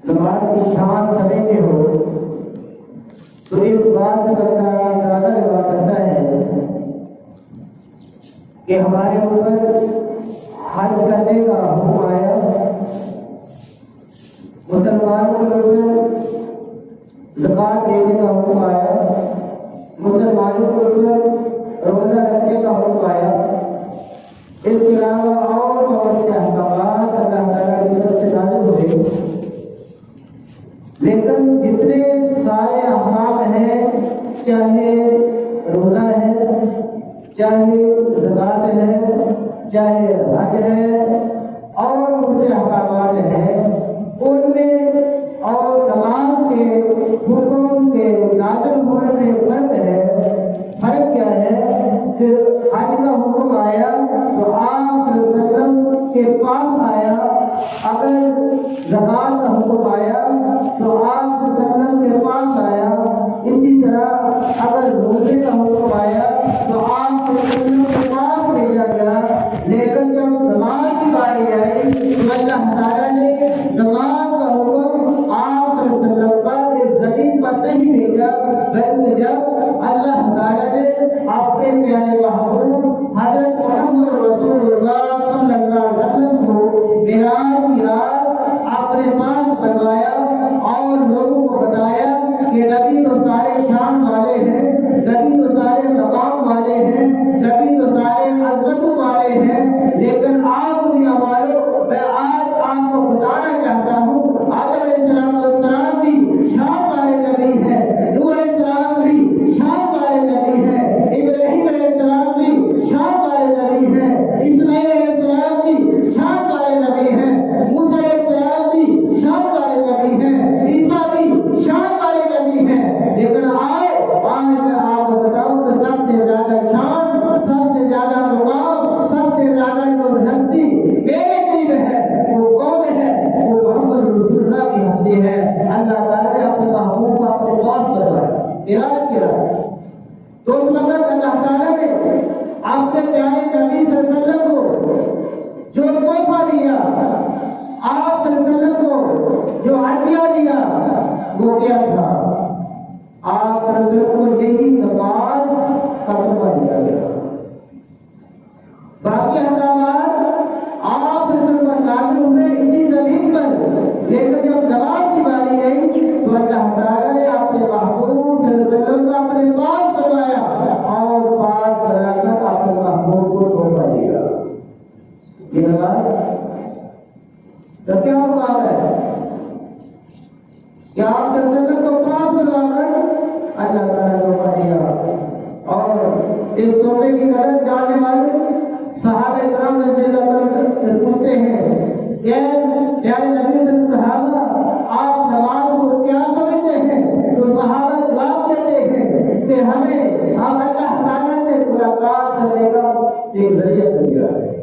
نماز کی شان سمجھتے ہو تو اس بات سے بندہ اندازہ لگا سکتا ہے کہ ہمارے اوپر حج کرنے کا حکم آیا، مسلمانوں کے اوپر زکوٰۃ دینے کا حکم آیا، مسلمانوں کے اوپر روزہ رکھنے کا حکم آیا، اس کے علاوہ اور بہت سے احکامات اللہ تعالیٰ کی طرف سے نازل ہوئے، لیکن جتنے سارے احکام ہیں، چاہے روزہ ہے، چاہے زکوٰۃ ہے، چاہے حج ہے اور دوسرے احکامات ہیں، ان میں اور نماز کے حکم کے نازل ہونے میں فرق ہے۔ فرق کیا ہے کہ حج کا حکم آیا تو آپ صلی اللہ علیہ وسلم کے پاس آیا، اگر زکوٰۃ کا حکم آیا تو آپ صلی اللہ علیہ وسلم کے پاس آیا، اسی طرح اگر روزے کا حکم آیا تو آپ صلی اللہ علیہ وسلم کے پاس بھیجا گیا، لیکن جب نماز کی باری آئی تو اللہ تعالیٰ نے نماز کا حکم آپ صلی اللہ علیہ وسلم پر اس زمین پر نہیں بھیجا، بلکہ جب اللہ تعالیٰ نے اپنے پیارے محبوب حضرت محمد رسول اللہ صلی اللہ علیہ وسلم کو معراج کی رات اپنے پاس بنوایا اور لوگوں کو بتایا کہ نبی تو سارے شان والے ہیں، نبی تو سارے مقام والے ہیں، نبی تو سارے عظمتوں والے ہیں، لیکن آپ دنیا والوں، میں آج آپ کو بتانا چاہتا ہوں آدم علیہ السلام بھی شان والے نبی ہیں، نوح علیہ السلام بھی شان والے نبی ہیں، ابراہیم علیہ السلام بھی شان والے نبی ہیں، اسماعیل علیہ السلام بھی شان والے نبی ہیں، موسیٰ علیہ السلام بھی شان والے نبی ہیں، عیسیٰ بھی شان والے نبی ہیں، لیکن آج میں آپ کو بتاؤں کہ سب سے زیادہ شان، سب سے زیادہ مقام، سب سے زیادہ جو ہستی میرے قریب ہے وہ کون ہے؟ وہ محمد رسول اللہ کی ہستی ہے۔ اللہ تعالیٰ نے اپنے محبوب کو اپنے پاس بنوایا، علاج کیا، تو اس وقت اللہ تعالیٰ نے اپنے پیارے نبی صلی اللہ علیہ وسلم کو جو تحفہ دیا، آپ صلی اللہ علیہ وسلم کو جو عطیہ دیا وہ کیا تھا؟ آپ صلی اللہ علیہ وسلم کو یہی نماز کا تحفہ دیا گیا۔ باقی احکامات آپ صلی اللہ علیہ وسلم پر نازل ہوئے اسی زمین پر، لیکن جب نماز کی باری آئی تو اللہ تعالیٰ نے اپنے محبوب صلی اللہ علیہ وسلم کو اپنے پاس بنوایا اور پاس بنا کر اپنے محبوب کو تحفہ دیا۔ یہ نماز کا کیا مقام ہے کہ آپ صلی اللہ علیہ وسلم کو پاس بنا کر اللہ تعالیٰ نے تحفہ دیا، اور اس تحفے کی قدر جاننے والے صحابہ کرام رضی اللہ عنہ سے پوچھتے ہیں کہ پیارے نبی صلی اللہ علیہ وسلم آپ نماز کو کیا سمجھتے ہیں؟ تو صحابہ جواب دیتے ہیں کہ ہمیں ہم اللہ تعالیٰ سے ملاقات کرنے کا ایک ذریعہ بن گیا ہے۔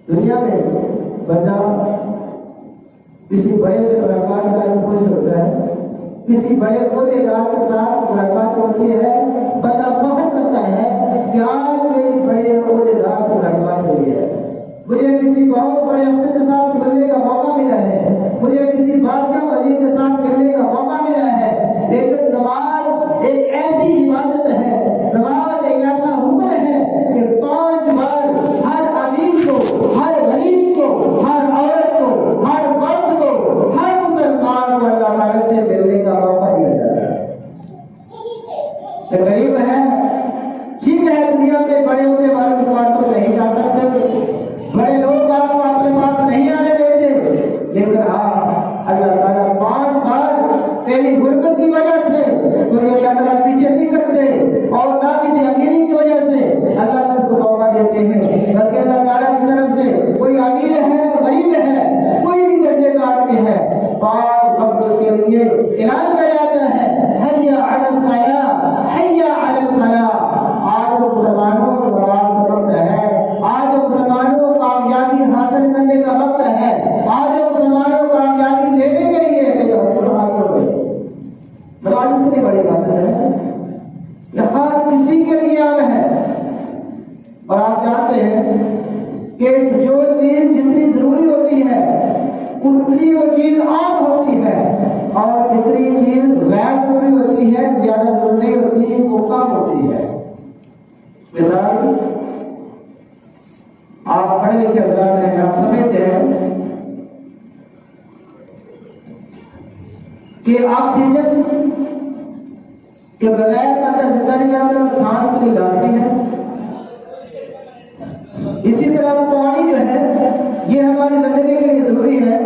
دنیا میں بندہ کسی بڑے سے ملاقات کرنے کو خوش ہوتا ہے، کسی بڑے عہدے دار کے ساتھ ملاقات ہوتی ہے، بندہ فخر کرتا ہے کہ آج میری بڑے عہدے دار سے ملاقات ہوئی ہے، مجھے کسی بہت بڑے افسر کے ساتھ ملنے کا موقع ملا ہے، مجھے کسی بادشاہ وزیر کے ساتھ ملنے کا موقع ملا ہے۔ لیکن نماز ایک ایسی عبادت ہے، نماز ایک ایسا حکم ہے کہ 5 بار ہر امیر کو، ہر غریب کو، ہر عورت کو، ہر مرد کو، ہر مسلمان کو اللہ تعالیٰ سے ملنے کا موقع دیا جاتا ہے۔ غریب ہے، ٹھیک ہے، دنیا میں بڑے ہوتے والوں کے پاس تو نہیں جا سکتے، بڑے لوگ آپ کو اپنے پاس نہیں آنے دیتے، لیکن اللہ تعالیٰ 5 بار تیری غربت کی وجہ سے تجھے اللہ پیچھے نہیں کرتے، اور نہ کسی امیری کی وجہ سے اللہ تعالیٰ کو موقع دیتے ہیں، بلکہ اللہ تعالیٰ کی طرف سے کوئی امیر ہے، غریب ہے، کوئی بھی درجے کا آدمی ہے، 5 وقت کے لیے اعلان کیا جاتا ہے حی علی الصلاۃ، حی علی الفلاح۔ آج مسلمانوں کو نماز کا وقت ہے، آج مسلمانوں کو کامیابی حاصل کرنے کا وقت ہے، آج مسلمانوں کو کامیابی لینے کے لیے نماز اتنی بڑی بات ہے، یہاں کسی کے لیے عام ہے۔ اور آپ جانتے ہیں کہ جو چیز جتنی ضروری ہوتی ہے اتنی وہ چیز عام ہوتی ہے، اور جتنی چیز غیر ضروری ہوتی ہے، زیادہ ضروری نہیں ہوتی، وہ کم ہوتی ہے۔ مثال آپ پڑھے لکھے حضرات ہیں، آپ سمجھتے ہیں کہ آکسیجن کے بغیر بندہ زندہ نہیں رہتا، سانس کے لیے لازمی ہے۔ اسی طرح پانی جو ہے یہ ہماری زندگی کے لیے ضروری ہے۔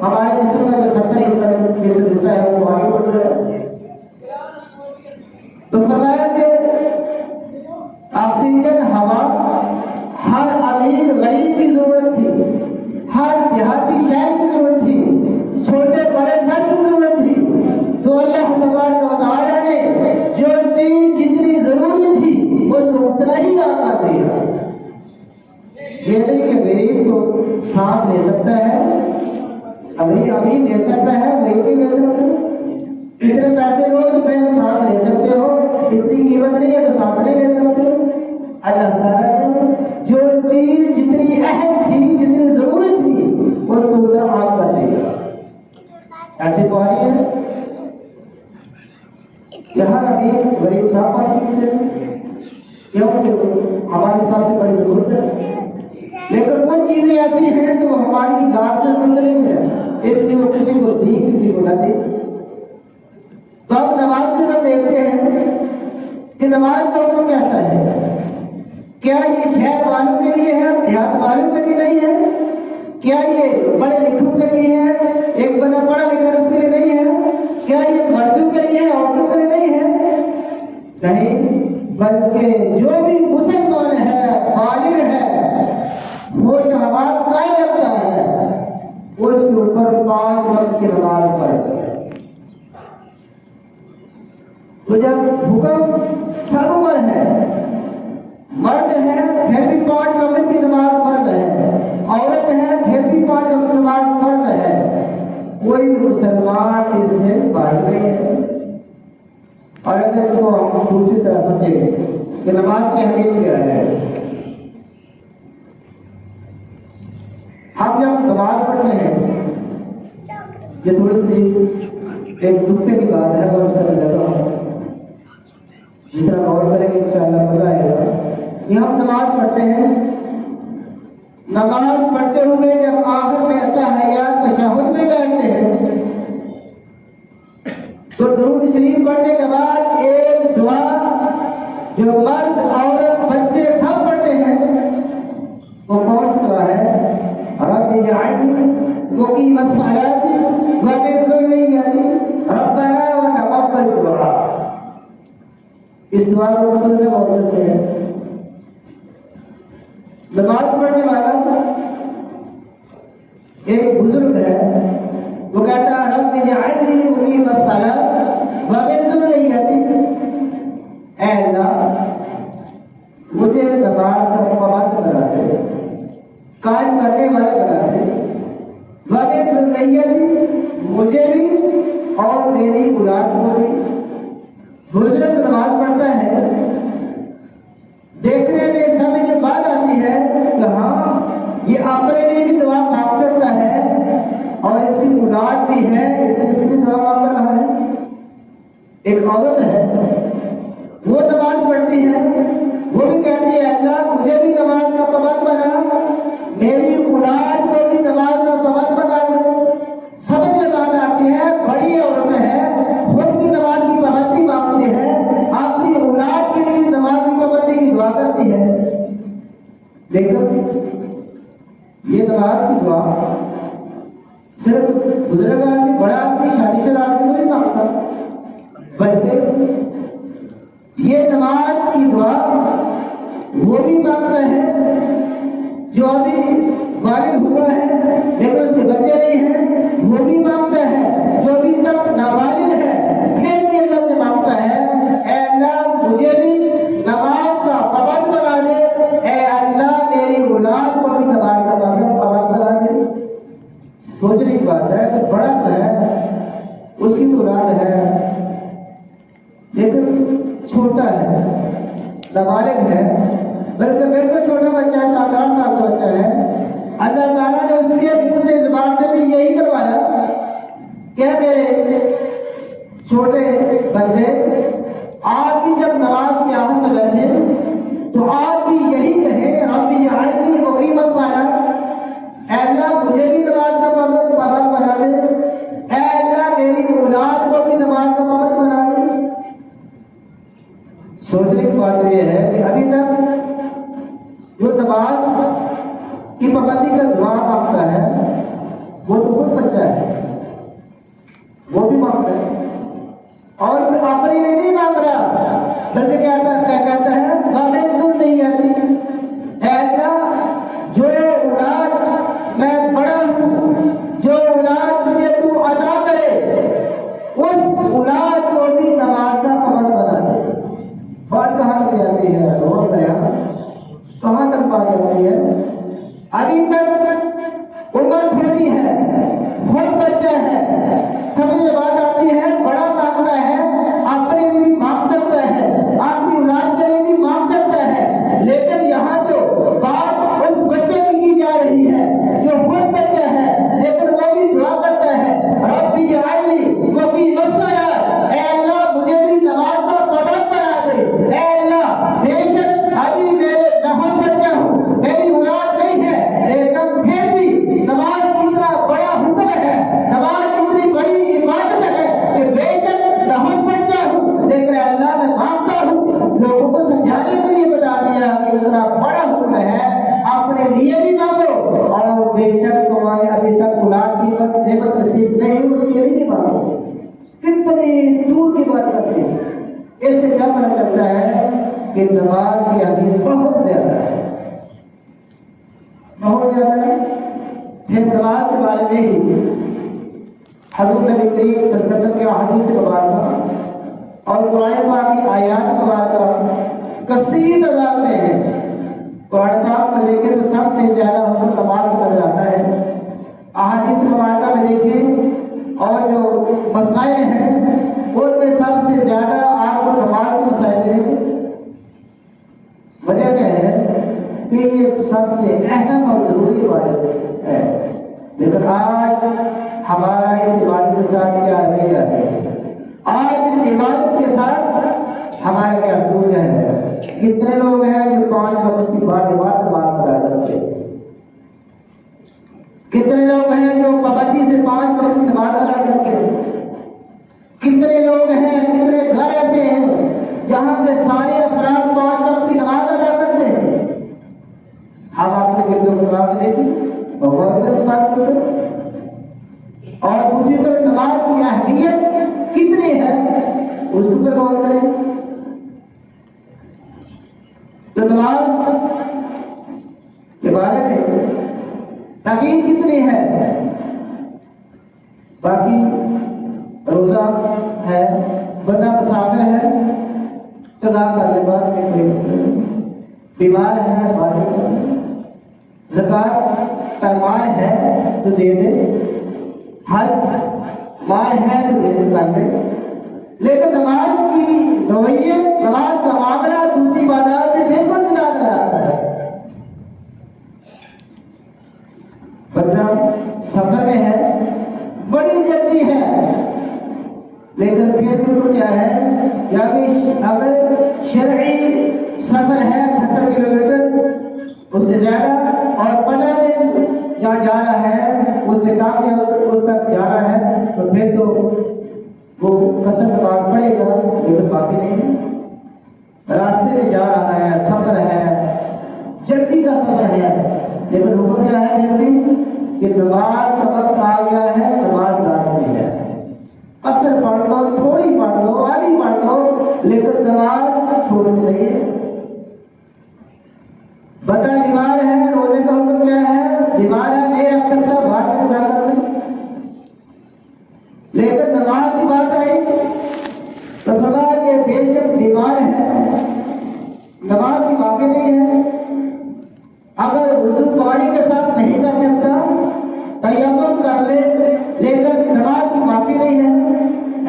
ہمارے جسم کا جو 70% حصہ ہے وہ پانی پر ہے۔ تو فرمایا کہ آکسیجن ہوا ہر امیر غریب کی ضرورت تھی، ہر دیہاتی شہر کی ضرورت تھی، چھوٹے بڑے سب کی ضرورت تھی۔ تو اللہ تبارک و تعالیٰ نے جو چیز جتنی ضروری تھی اس کو اتنا ہی عطا کر دیا۔ یہ نہیں کہ غریب تو سانس لے سکتا ہے، امیر لے سکتا ہے، غریب نہیں لے سکتا۔ اتنے پیسے لو تو پھر سانس لے سکتے ہو، اتنی قیمت نہیں ہے تو سانس نہیں لے سکتے۔ اللہ تعالیٰ نے جو چیز جتنی اہم تھی، جتنی ضروری تھی، اس کو اتنا عام کر دیا۔ ایسی بات ہے یہاں ابھی غریب صاحب پانی پیتے ہیں، کیوں ہمارے ساتھ سے بڑی ضرورت ہے، لیکن وہ چیزیں ایسی ہیں جو ہماری ذات میں ضرورت نہیں ہے، اس لیے وہ کسی کو دی کسی کو نہ دی۔ تو اب نماز کی طرف دیکھتے ہیں کہ نماز کا حکم کیسا ہے۔ کیا یہ شہر والوں کے لیے ہے، دیہات والوں کے لیے نہیں ہے؟ کیا یہ پڑھے لکھوں کے لیے ہے، ایک بندہ پڑھا لکھا اس کے لیے نہیں ہے؟ کیا یہ مردوں کے لیے ہے، عورتوں کے لیے نہیں ہے؟ نہیں، بلکہ جو بھی مسلمان ہے، بالغ ہے، وہ جو نماز قائم رکھتا ہے اس کے اوپر 5 وقت کی نماز پڑھتا ہے۔ تو جب حکم سب پر ہے، مرد ہے پھر بھی 5 وقت کی نماز فرض ہے، عورت ہے پھر بھی 5 وقت نماز فرض ہے، کوئی مسلمان اس سے باہر نہیں ہے۔ اور اگر اس کو ہم دوسری طرح سمجھیں کہ نماز کی اہمیت کیا ہے، ہم جب نماز پڑھتے ہیں، یہ تھوڑی سی ایک نکتے کی بات ہے، اور اس کا دیتا ہوں، جتنا غور کریں گے انشاءاللہ مزہ آئے گا۔ یہ ہم نماز پڑھتے ہیں، نماز پڑھتے ہوئے جب آخر میں تحیات تشہد میں بیٹھتے ہیں تو درود شریف پڑھنے کے بعد ایک دعا جو مرد عورت بچے سب پڑھتے ہیں، وہ کون سی دعا ہے؟ رب اجعلنی مقیم الصلاۃ ومن ذریتی ربنا وتقبل دعاء۔ اس دعا کو مطلب سے غور کرتے ہیں۔ نماز پڑھنے والا ایک بزرگ ہے، وہ کہتا ہے رب اجعلنی مقیم الصلاۃ ومن ذریتی، اے اللہ مجھے نماز کا پابند بنا دے، قائم کرنے والا بنا دے، ومن ذریتی مجھے بھی اور میری اولاد کو بھی۔ بزرگ نماز پڑھتا ہے، دیکھنے میں سمجھ میں بات آتی ہے کہ ہاں یہ اپنے لیے بھی دعا مانگ سکتا ہے اور اس کی اولاد بھی ہے، اس کی دعا مانگ رہا ہے۔ ایک عورت ہے، وہ نماز پڑھتی ہے، وہ بھی کہتی ہے اللہ مجھے بھی نماز کا پابند بنا، میری اولاد کو بھی نماز کا پابند بنا دے۔ سمجھ میں بات آتی ہے، بڑی عورت ہے، خود بھی نماز کی پابندی مانگتی ہے، اپنی اولاد کے لیے نماز کی پابندی کی دعا کرتی ہے، لیکن یہ نماز کی دعا صرف بزرگ آدمی، بڑا آدمی، شادی شدہ آدمی کو نہیں مانگتا، بلکہ یہ نماز کی دعا وہ بھی مانگتا ہے جو ابھی بالغ ہوا ہے لیکن اس کے بچے نہیں ہیں، وہ بھی مانگتا ہے جو ابھی تک نابالغ ہے، پھر بھی اللہ سے مانگتا ہے اے اللہ مجھے بھی نماز کا پابند بنا دے، اے اللہ میری اولاد کو بھی نماز کا پابند بنا دے۔ سوچنے کی بات ہے کہ بڑا تو ہے، اس کی تو اولاد ہے لیکن چھوٹا ہے، نابالغ ہے، بلکہ بالکل چھوٹا بچہ ہے، 7-8 سال کا بچہ ہے۔ اللہ تعالیٰ نے اس کے منہ سے زبان سے بھی یہ مجھے بھی نماز کا پابند بنا دے، اے اللہ میری اولاد کو بھی نماز کا پابند بنا دے۔ سوچنے کی بات یہ ہے کہ ابھی تک جو نماز کی پابندی کا دعا مانگتا ہے وہ تو خود بچہ ہے، وہ بھی مانگتا ہے اور پھر اپنے لیے نہیں مانگ رہا، بلکہ کہتا ہے ہمیں تم نہیں آتی، اے اللہ جو اولاد میں بڑا ہوں، جو اولاد مجھے تو عطا کرے، اس اولاد کو بھی نماز کا پابند بنا دے۔ بات کہاں تک جاتی ہے؟ اور گیا کہاں تک بات جاتی ہے؟ ابھی تک عمر چھوٹی ہے، خود بچہ ہے، سمجھ میں بات آتی ہے، بڑا مانگتا ہے، اپنے لیے بھی مانگ سکتا ہے، آپ کی اولاد کے لیے بھی مانگ سکتا ہے، لیکن یہاں جو بات اس بچے کی جا رہی ہے جو خود بچہ ہے لیکن وہ بھی دعا کرتا ہے، ربی اجعلنی مقیم الصلاۃ، اے اللہ مجھے بھی نماز کا پابند بنا دے، اے اللہ بے شک ابھی میں خود بچہ ہوں، میری اولاد نہیں ہے، لیکن پھر بھی نماز اتنا بڑا حکم ہے، نماز اتنی بڑی عبادت ہے کہ بے شک میں خود بچہ ہوں لیکن اللہ میں مانگتا ہوں۔ لوگوں کو سمجھانے کے لیے بتا دیا کہ اتنا بڑا حکم ہے، اپنے لیے بھی مانگو اور بے شک تمہارے ابھی تک اولاد کی نعمت نصیب نہیں اس کے لیے بھی مانگو۔ کتنی دور کی بات کرتے ہیں، اس سے کیا پتہ چلتا ہے کہ نماز کی اہمیت بہت زیادہ ہے، بہت زیادہ ہے۔ پھر نماز کے بارے میں ہی حضرت نبی کریم صلی اللہ علیہ وسلم کے احادیث مبارکہ اور قرآن پاک کی آیات مبارکہ کثیر تعداد میں ہے۔ قرآن پاک میں دیکھیں تو سب سے زیادہ حکم نماز کا جاتا ہے، احادیث مبارکہ میں دیکھیں اور جو مسائل ہیں ان میں سب سے زیادہ آپ کو نماز کے مسائل ملیں گے۔ وجہ کیا ہے کہ یہ سب سے اہم اور ضروری عبادت ہے، لیکن آج ہمارا اس عبادت کے ساتھ کیا رویہ ہے؟ آج اس عبادت کے ساتھ ہمارا کیا سلوک ہے؟ کتنے لوگ ہیں جو 5 وقت کی بات ادا کرتے ہیں؟ کتنے لوگ ہیں جو پابندی سے 5 وقت کی نماز ادا کرتے ہیں؟ کتنے لوگ ہیں، کتنے گھر ایسے ہیں جہاں پہ سارے افراد 5 وقت کی نماز ادا کرتے ہیں؟ ہم آپ نے کتنے نماز دیکھی اور اس بات کو اور دوسری طرف نماز کی اہمیت کتنی ہے اس پر غور کریں۔ تو نماز کے بارے میں تاکید کتنی ہے، باقی روزہ ہے، بندہ مسافر ہے قضا کرنے بعد میں کوئی مسئلہ نہیں، بیمار ہے بات کریں، زکات کا مال ہے تو دے دے، حج مال ہے تو دے دے کر دے، لیکن نماز کی نوعیت، نماز کا معاملہ دوسری عبادات سے بالکل جدا رہتا ہے۔ بندہ سفر میں ہے، بڑی جلدی ہے، لیکن پھر بھی کیا ہے، یا اگر شرعی سفر ہے 78 کلومیٹر اس سے زیادہ اور 15 دن جہاں جا رہا ہے اس سے کام یا اس تک جا رہا ہے تو پھر تو وہ قصر نماز پڑھے گا، لیکن باقی نہیں، راستے میں جا رہا ہے، سفر ہے، جلدی کا سفر ہے، لیکن حکم کیا ہے جلدی کہ نماز کا وقت آ گیا ہے، نماز لازمی ہے، قصر پڑھ لو، تھوڑی پڑھ لو، آدھی پڑھ لو، لیکن نماز چھوڑ نہیں۔ بندہ بیمار ہے، روزے کا حکم کیا ہے، بیمار ہے نہیں رکھ سکتا، بات میں قضا کر دیں، لیکن نماز کی بات آئی تو فرمایا کہ بے شک بیمار ہے، نماز کی واقع نہیں ہے، اگر وضو پانی کے ساتھ نہیں کر سکتا تیمم کر لے، لیکن نماز کی واقع نہیں ہے۔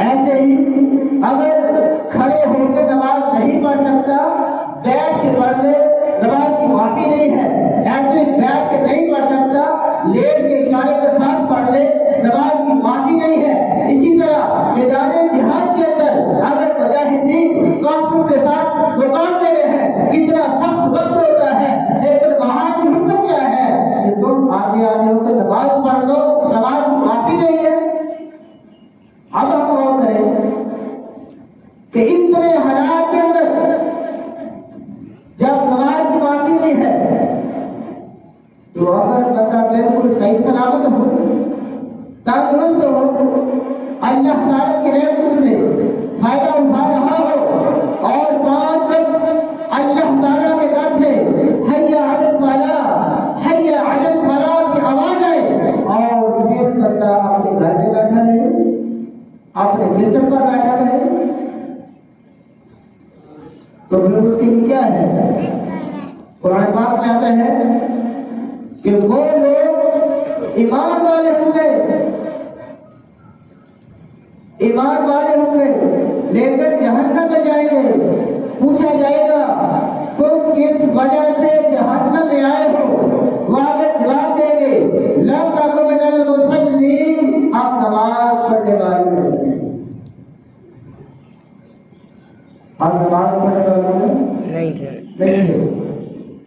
ایسے ہی اگر کھڑے ہو کے نماز نہیں پڑھ سکتا بیٹھ کے پڑھ لے، نماز کی معافی نہیں ہے، ایسے بیٹھ کے نہیں پڑھ سکتا لیٹ کے اشارے کے ساتھ پڑھ لے، نماز کی معافی نہیں ہے۔ اسی طرح میدان جہاد کے اندر اگر مجاہدین کافروں کے ساتھ مقابلے میں ہے، اتنا سخت وقت ہوتا ہے، لیکن وہاں کی حکم کیا ہے کہ تم آگے ہو کر نماز تندرست ہو، اللہ تعالیٰ کی رحمت سے فائدہ اٹھا رہا ہو، اور 5 وقت اللہ تعالیٰ کے در سے حی علی الصلاۃ حی علی الفلاح کی آواز آئے، اور پھر بندہ اپنے گھر میں بیٹھا رہے، اپنے بستر پر بیٹھا رہے، تو پھر اس کے لیے کیا ہے؟ قرآن پاک میں آتا ہے کہ وہ لوگ ایمان والے ہوں گے، ایمان والے ہوں گے لیکن جہنم میں جائیں گے۔ پوچھا جائے گا تم کس وجہ سے جہنم میں آئے ہو؟ وہ آگے جواب دیں گے لم نکن من المصلین، ہم نماز پڑھنے والے نہیں تھے، ہم نماز پڑھنے والے نہیں تھے۔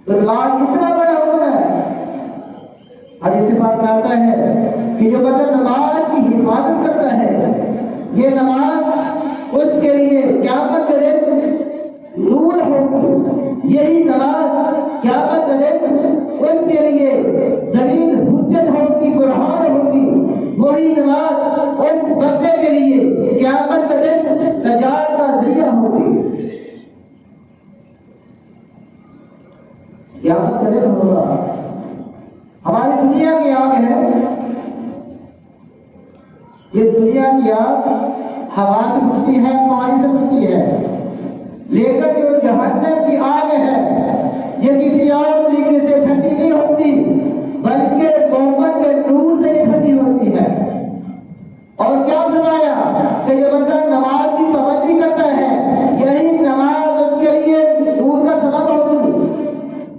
تو نماز کتنا بڑا حکم ہے؟ حدیث پاک میں آتا ہے کہ جو بندہ نماز کی حفاظت کرتا ہے، یہ نماز اس کے لیے قیامت کے دن نور ہوگی، یہی نماز قیامت کے دن اس کے لیے دلیل حجت ہوگی، برہان ہوگی، وہی نماز اس بندے کے لیے قیامت کے دن نجات کا ذریعہ ہوگی۔ قیامت کا دن ہوگا، ہماری دنیا کی آگ ہے، یہ دنیا کی آگ ہوا سے بجھتی ہے، پانی سے بجھتی ہے، لیکن جو جہنم کی آگ ہے یہ کسی اور طریقے سے ٹھنڈی نہیں ہوتی، بلکہ محبت کے نور سے ہی ٹھنڈی ہوتی ہے۔ اور کیا فرمایا کہ یہ بندہ نماز کی پابندی کرتا ہے، یہی نماز اس کے لیے نور کا سبب ہوگی۔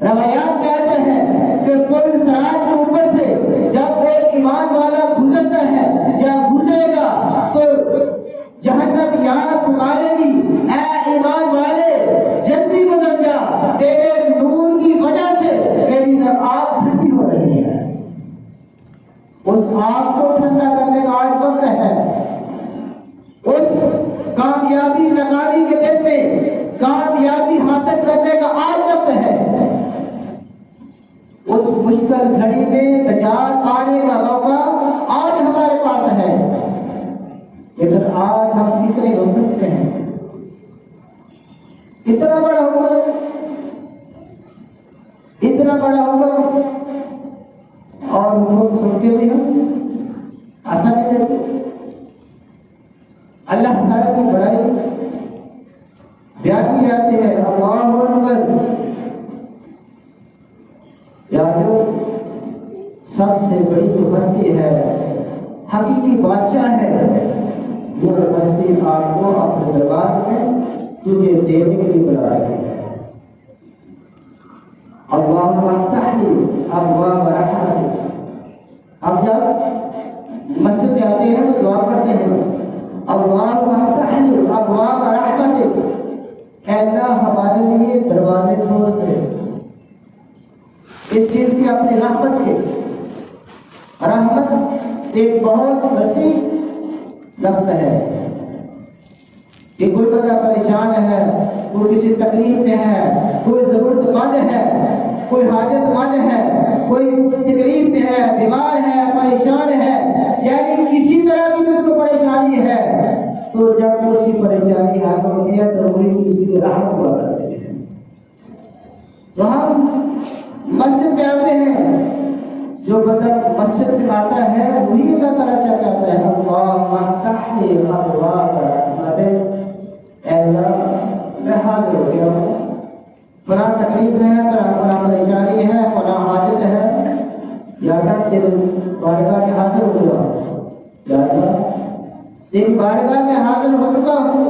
روایات میں آتے ہیں کہ کوئی سرات کے اوپر سے جب ایک ایمان والا گزرتا ہے یا گزرے گا تو جہنم یہاں پکارے گی، اے ایمان والے جلدی گزر جا، تیرے نور کی وجہ سے میری آگ ٹھنڈی ہو رہی ہے۔ اس آگ کو ٹھنڈا کرنے کا آج وقت ہے، اس کامیابی ناکامی کے دن میں کامیابی حاصل کرنے کا آج وقت ہے۔ اس مشکل گھڑی میں نجات پانے کا موقع آج ہمارے پاس ہے، لیکن آج ہم کتنے غفلت ہیں۔ اتنا بڑا حکم، اتنا بڑا حکم، اور حکم سن کے بھی ہم اثر نہیں لیتے۔ اللہ تعالیٰ کی بڑائی بیان کی جاتی ہے، اللہ اکبر، یا جو سب سے بڑی جو ہستی ہے، حقیقی بادشاہ ہے، وہ ہستی آپ کو اپنے دربار میں تجھے دینے کے لیے بلا رہی ہے۔ اللہم افتح لی ابواب رحمتک۔ ہم جب مسجد میں آتے ہیں تو دعا کرتے ہیں، اللہم افتح لی ابواب رحمتک، اے اللہ ہمارے لیے دروازے کھول دے اس چیز کی، اپنی رحمت کے۔ رحمت ایک بہت وسیع لفظ ہے کہ کوئی بندہ پریشان ہے، کوئی کسی تکلیف میں ہے، کوئی ضرورت مند ہے، کوئی حاجت مند ہے، کوئی تکلیف میں ہے، بیمار ہے، پریشان ہے، یعنی کسی طرح کی اس کو پریشانی ہے، تو جب اس کی پریشانی حل ہوتی ہے تو وہی کی رحمت ہوا کرتے ہیں۔ تو ہم مسجد میں آتے ہیں، جو بندہ مسجد میں آتا ہے وہی اللہ تعالیٰ سے کہتا ہے، اللہم افتح لی ابواب رحمتک، اے اللہ میں حاضر ہو گیا ہوں، فلاں تکلیف ہے، فلاں پریشانی ہے، فلاں حاجت ہے، یا اللہ تیری بارگاہ میں حاضر ہو گیا ہوں، یا اللہ تیری بارگاہ میں حاضر ہو چکا ہوں،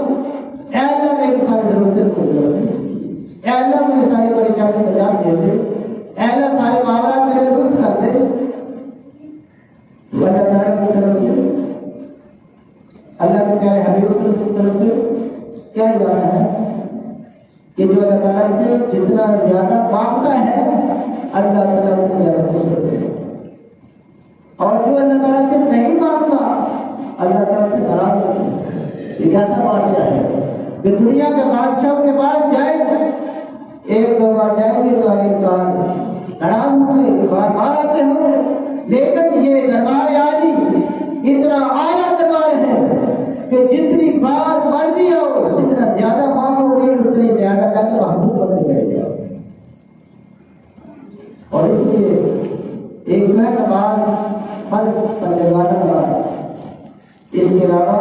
اے اللہ میری ساری ضرورتیں پوری کر دے، اے اللہ میری ساری پریشانی نجات دے دے، اے اللہ سارے معاملات میرے درست کر دے۔ اللہ تعالیٰ کی طرف سے، اللہ کے پیارے حبیب کی طرف سے کیا ارادہ ہے کہ جو اللہ تعالیٰ سے جتنا زیادہ مانگتا ہے اللہ تعالیٰ کو زیادہ خوش کرتے ہیں، اور جو اللہ تعالیٰ سے نہیں مانگتا اللہ تعالیٰ سے ناراض ہوتے ہیں۔ یہ کیسا بادشاہ ہے کہ دنیا کے بادشاہوں کے پاس جائیں، ایک دو بار جائیں گے تو ایک بار ناراض ہوں گے، بار بار آتے ہوں، لیکن یہ دربار عالی بندگانہ نماز، اس کے علاوہ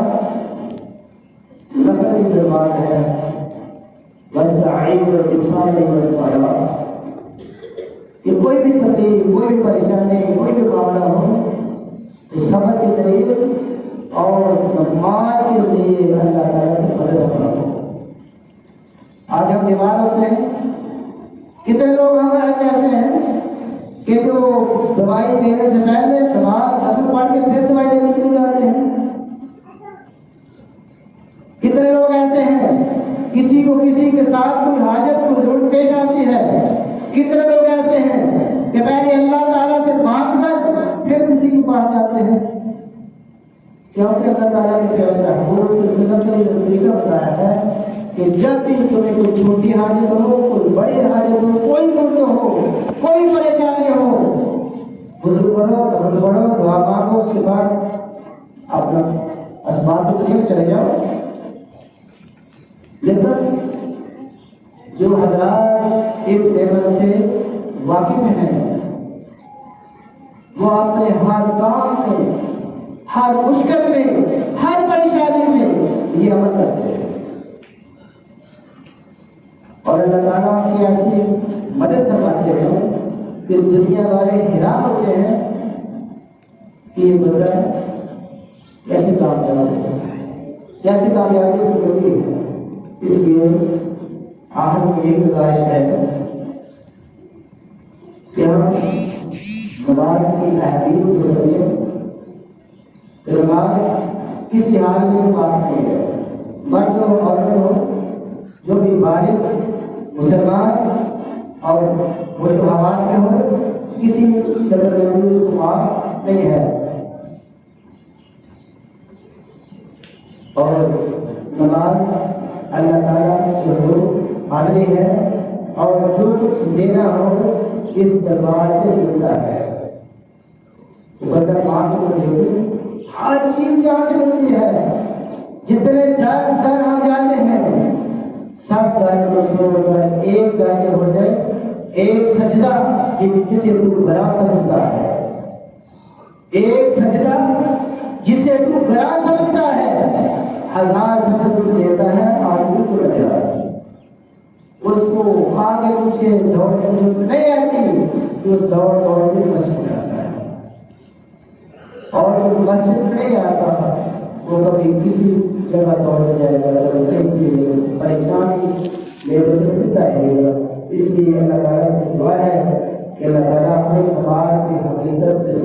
نفل کی نماز ہے وَاسْتَعِينُوا بِالصَّبْرِ وَالصَّلَاةِ، کہ کوئی بھی تکلیف، کوئی بھی پریشانی، کوئی بھی معاملہ ہو تو صبر کے ذریعے اور نماز کے ذریعے اللہ تعالیٰ سے مدد کرو۔ آج ہم بیمار ہوتے ہیں، کتنے لوگ ہمارے ایسے ہیں کہ جو دوائی دینے سے پہلے نماز اثر پڑھ کے پھر دوائی دینے کے لیے جاتے ہیں۔ کتنے لوگ ایسے ہیں کسی کو کسی کے ساتھ کوئی حاجت کو ضرورت پیش آتی ہے، کتنے لوگ ایسے ہیں کہ پہلے اللہ تعالیٰ سے مانگ کر پھر کسی کے پاس جاتے ہیں، کیونکہ اللہ تعالیٰ نے طریقہ بتایا ہے کہ جب بھی تمہیں کوئی چھوٹی حاجت ہو، کوئی بڑی حاجت ہو، کوئی ضرورت ہو، کوئی پریشانی ہو، وضو کرو، نماز پڑھو، دعا مانگو، اس کے بعد اپنا اسباب کے لیے چلے جاؤ۔ لیکن جو حضرات اس نعمت سے واقف ہیں وہ اپنے ہر کام میں، ہر مشکل میں، ہر پریشانی میں یہ عمل کرتے ہیں، اور اللہ تعالیٰ کی ایسی مدد فرماتے ہیں کہ دنیا والے حیران ہوتے ہیں کہ یہ بندہ کیسے کامیاب ہوتا ہے، کیسے کامیابی سے ہوتی ہے۔ اس لیے آخر میں یہ گزارش ہے کہ ہم نماز کی اہمیت کو سمجھیں کہ نماز کسی حال میں بات نہیں ہے، مرد ہو عورت ہو، جو بھی بالغ مسلمان اور ملک حواس میں ہو، کسی شرط کو معاف نہیں ہے۔ اور نماز اللہ تعالیٰ کی حضور حاضری ہے، اور جو کچھ دینا ہو اس دربار سے ملتا ہے۔ بندہ مانگ کو دیکھیں، ہر چیز جہاں سے ملتی ہے، جتنے در ہم جاتے ہیں سب در کو چھوڑ کر ایک در کے ہو جائے، ایک سجدہ جسے تو گھرا سمجھتا ہے، ایک سجدہ جسے تو گھرا سمجھتا ہے، ہزار سجدہ دیتا ہے اور بالکل اجازت اس کو آگے پیچھے دوڑنے کی نہیں آتی، جو دوڑ کے مسجد آتا ہے، اور جو مسجد نہیں آتا وہ کبھی کسی جگہ دوڑ جائے گا، کسی پریشانی لے کر رہے گا۔ اس لیے اللہ تعالیٰ سے دعا ہے کہ اللہ تعالیٰ اپنی نماز کی حقیقت سے